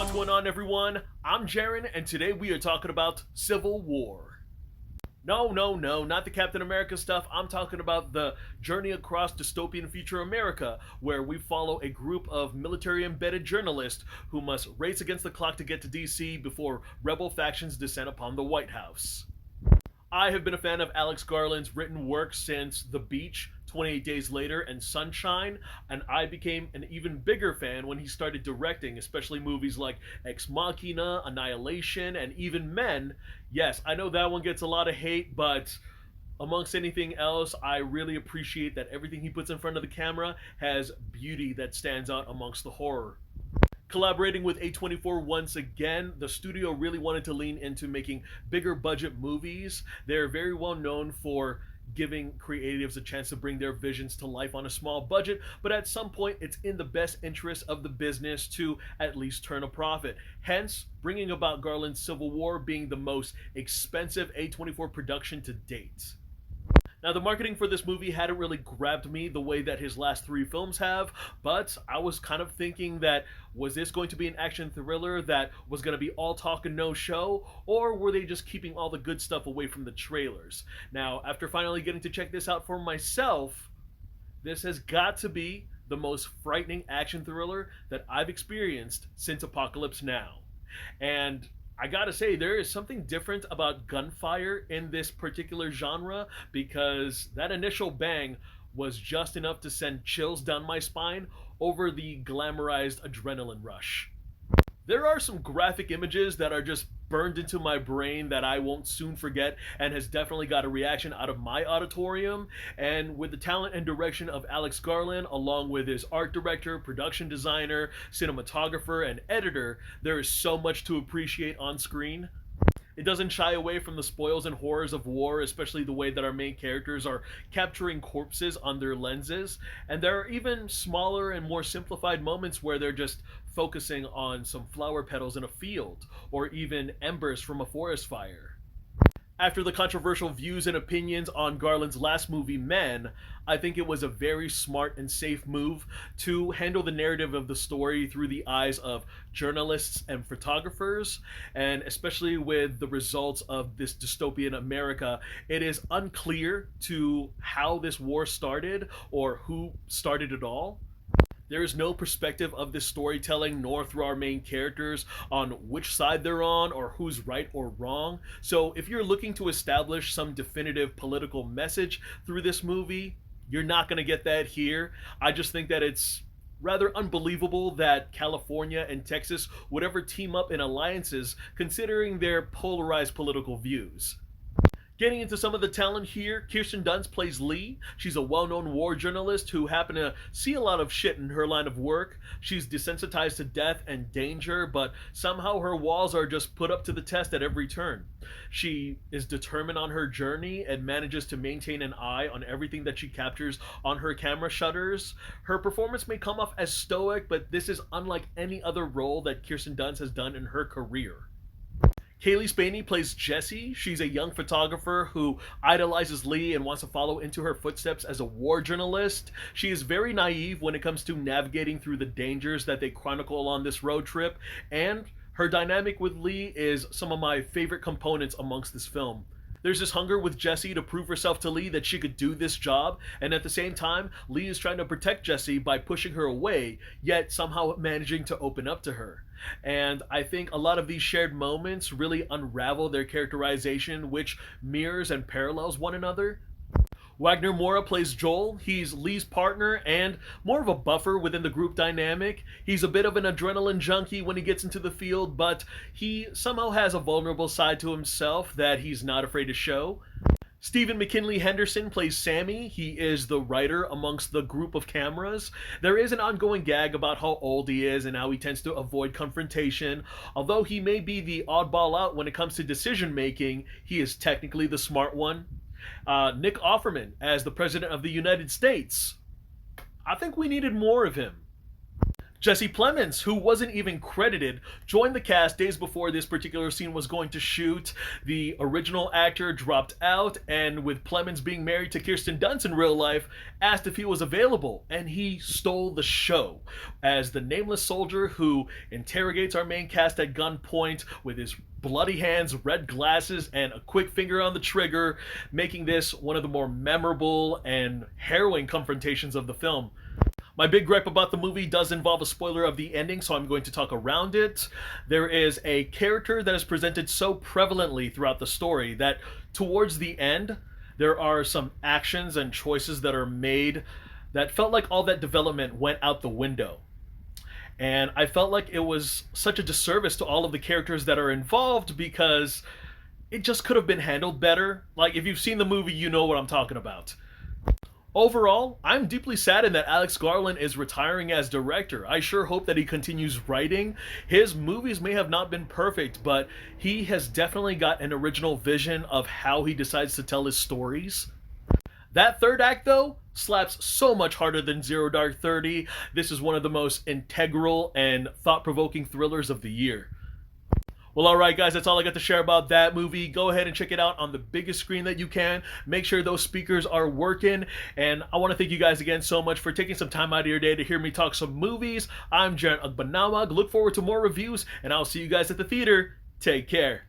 What's going on, everyone? I'm Jaren, and today we are talking about Civil War. No, not the Captain America stuff. I'm talking about the journey across dystopian future America, where we follow a group of military-embedded journalists who must race against the clock to get to DC before rebel factions descend upon the White House. I have been a fan of Alex Garland's written work since The Beach, 28 Days Later, and Sunshine, and I became an even bigger fan when he started directing, especially movies like Ex Machina, Annihilation, and even Men. Yes, I know that one gets a lot of hate, but amongst anything else, I really appreciate that everything he puts in front of the camera has beauty that stands out amongst the horror. Collaborating with A24 once again, the studio really wanted to lean into making bigger budget movies. They're very well known for giving creatives a chance to bring their visions to life on a small budget, but at some point it's in the best interest of the business to at least turn a profit. Hence, bringing about Garland's Civil War being the most expensive A24 production to date. Now, the marketing for this movie hadn't really grabbed me the way that his last three films have, but I was kind of thinking that, was this going to be an action thriller that was going to be all talk and no show, or were they just keeping all the good stuff away from the trailers? Now, after finally getting to check this out for myself, this has got to be the most frightening action thriller that I've experienced since Apocalypse Now. And I gotta say, there is something different about gunfire in this particular genre, because that initial bang was just enough to send chills down my spine over the glamorized adrenaline rush. There are some graphic images that are just burned into my brain that I won't soon forget, and has definitely got a reaction out of my auditorium. And with the talent and direction of Alex Garland, along with his art director, production designer, cinematographer, and editor, there is so much to appreciate on screen. It doesn't shy away from the spoils and horrors of war, especially the way that our main characters are capturing corpses on their lenses. And there are even smaller and more simplified moments where they're just focusing on some flower petals in a field, or even embers from a forest fire. After the controversial views and opinions on Garland's last movie, Men, I think it was a very smart and safe move to handle the narrative of the story through the eyes of journalists and photographers, and especially with the results of this dystopian America, it is unclear to how this war started or who started it all. There is no perspective of this storytelling, nor through our main characters, on which side they're on or who's right or wrong. So if you're looking to establish some definitive political message through this movie, you're not going to get that here. I just think that it's rather unbelievable that California and Texas would ever team up in alliances, considering their polarized political views. Getting into some of the talent here, Kirsten Dunst plays Lee. She's a well-known war journalist who happened to see a lot of shit in her line of work. She's desensitized to death and danger, but somehow her walls are just put up to the test at every turn. She is determined on her journey and manages to maintain an eye on everything that she captures on her camera shutters. Her performance may come off as stoic, but this is unlike any other role that Kirsten Dunst has done in her career. Kaylee Spaney plays Jessie. She's a young photographer who idolizes Lee and wants to follow into her footsteps as a war journalist. She is very naive when it comes to navigating through the dangers that they chronicle on this road trip, and her dynamic with Lee is some of my favorite components amongst this film. There's this hunger with Jessie to prove herself to Lee that she could do this job, and at the same time, Lee is trying to protect Jessie by pushing her away, yet somehow managing to open up to her. And I think a lot of these shared moments really unravel their characterization, which mirrors and parallels one another. Wagner Moura plays Joel. He's Lee's partner and more of a buffer within the group dynamic. He's a bit of an adrenaline junkie when he gets into the field, but he somehow has a vulnerable side to himself that he's not afraid to show. Stephen McKinley Henderson plays Sammy. He is the writer amongst the group of cameras. There is an ongoing gag about how old he is and how he tends to avoid confrontation. Although he may be the oddball out when it comes to decision making, he is technically the smart one. Nick Offerman as the President of the United States. I think we needed more of him. Jesse Plemons, who wasn't even credited, joined the cast days before this particular scene was going to shoot. The original actor dropped out, and with Plemons being married to Kirsten Dunst in real life, asked if he was available, and he stole the show as the nameless soldier who interrogates our main cast at gunpoint with his bloody hands, red glasses, and a quick finger on the trigger, making this one of the more memorable and harrowing confrontations of the film. My big gripe about the movie does involve a spoiler of the ending, so I'm going to talk around it. There is a character that is presented so prevalently throughout the story that towards the end, there are some actions and choices that are made that felt like all that development went out the window. And I felt like it was such a disservice to all of the characters that are involved because it just could have been handled better. Like, if you've seen the movie, you know what I'm talking about. Overall, I'm deeply saddened that Alex Garland is retiring as director. I sure hope that he continues writing. His movies may have not been perfect, but he has definitely got an original vision of how he decides to tell his stories. That third act, though, slaps so much harder than Zero Dark 30. This is one of the most integral and thought-provoking thrillers of the year. Well, alright guys, that's all I got to share about that movie. Go ahead and check it out on the biggest screen that you can. Make sure those speakers are working. And I want to thank you guys again so much for taking some time out of your day to hear me talk some movies. I'm Jaren Ugbanawag. Look forward to more reviews, and I'll see you guys at the theater. Take care.